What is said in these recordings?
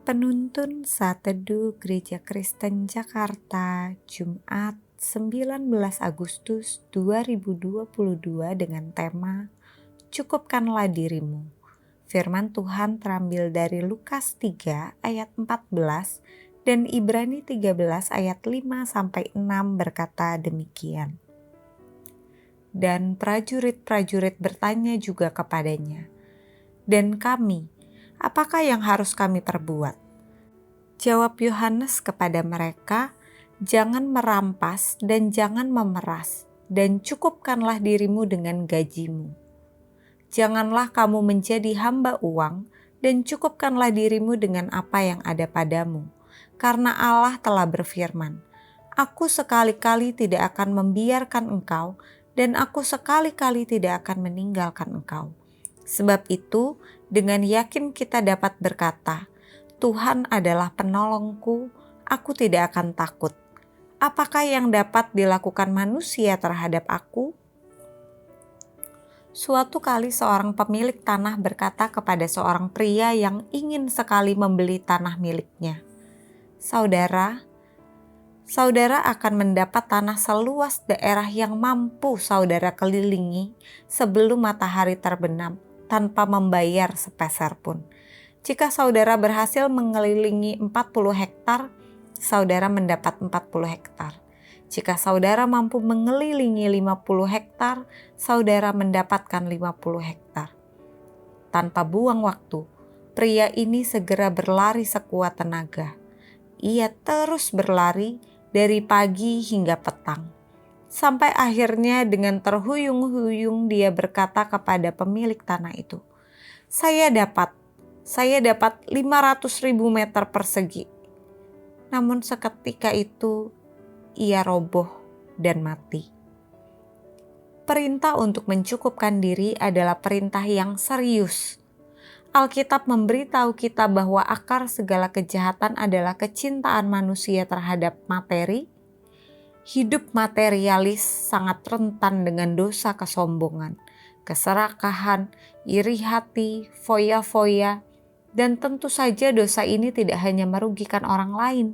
Penuntun Saat Teduh Gereja Kristen Jakarta, Jumat 19 Agustus 2022 dengan tema Cukupkanlah dirimu. Firman Tuhan terambil dari Lukas 3 ayat 14 dan Ibrani 13 ayat 5-6 berkata demikian. Dan prajurit-prajurit bertanya juga kepadanya, "Dan kami, apakah yang harus kami perbuat?" Jawab Yohanes kepada mereka, "Jangan merampas dan jangan memeras, dan cukupkanlah dirimu dengan gajimu. Janganlah kamu menjadi hamba uang, dan cukupkanlah dirimu dengan apa yang ada padamu. Karena Allah telah berfirman, Aku sekali-kali tidak akan membiarkan engkau, dan aku sekali-kali tidak akan meninggalkan engkau." Sebab itu, dengan yakin kita dapat berkata, "Tuhan adalah penolongku, aku tidak akan takut. Apakah yang dapat dilakukan manusia terhadap aku?" Suatu kali seorang pemilik tanah berkata kepada seorang pria yang ingin sekali membeli tanah miliknya, "Saudara akan mendapat tanah seluas daerah yang mampu saudara kelilingi sebelum matahari terbenam tanpa membayar sepeser pun. Jika saudara berhasil mengelilingi 40 hektar, saudara mendapat 40 hektar. Jika saudara mampu mengelilingi 50 hektar, saudara mendapatkan 50 hektar." Tanpa buang waktu, pria ini segera berlari sekuat tenaga. Ia terus berlari dari pagi hingga petang. Sampai akhirnya dengan terhuyung-huyung dia berkata kepada pemilik tanah itu, Saya dapat 500.000 meter persegi." Namun seketika itu ia roboh dan mati. Perintah untuk mencukupkan diri adalah perintah yang serius. Alkitab memberitahu kita bahwa akar segala kejahatan adalah kecintaan manusia terhadap materi. Hidup materialis sangat rentan dengan dosa kesombongan, keserakahan, iri hati, foya-foya, dan tentu saja dosa ini tidak hanya merugikan orang lain,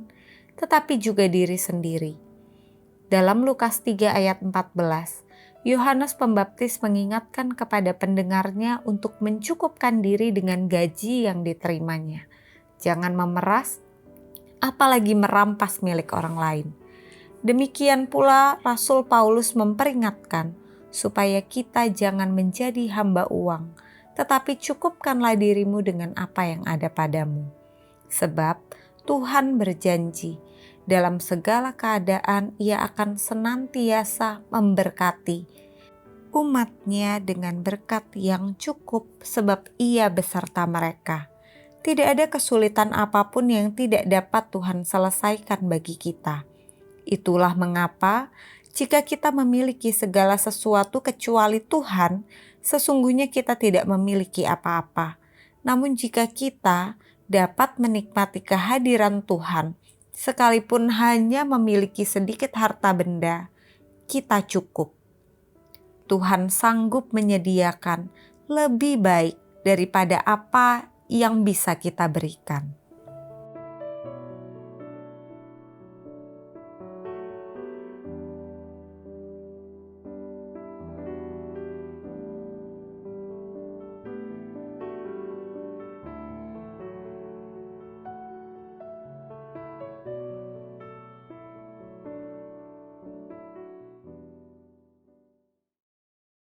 tetapi juga diri sendiri. Dalam Lukas 3 ayat 14, Yohanes Pembaptis mengingatkan kepada pendengarnya untuk mencukupkan diri dengan gaji yang diterimanya. Jangan memeras, apalagi merampas milik orang lain. Demikian pula Rasul Paulus memperingatkan supaya kita jangan menjadi hamba uang, tetapi cukupkanlah dirimu dengan apa yang ada padamu. Sebab Tuhan berjanji, dalam segala keadaan Ia akan senantiasa memberkati umat-Nya dengan berkat yang cukup, sebab Ia beserta mereka. Tidak ada kesulitan apapun yang tidak dapat Tuhan selesaikan bagi kita. Itulah mengapa jika kita memiliki segala sesuatu kecuali Tuhan, sesungguhnya kita tidak memiliki apa-apa. Namun jika kita dapat menikmati kehadiran Tuhan, sekalipun hanya memiliki sedikit harta benda, kita cukup. Tuhan sanggup menyediakan lebih baik daripada apa yang bisa kita berikan.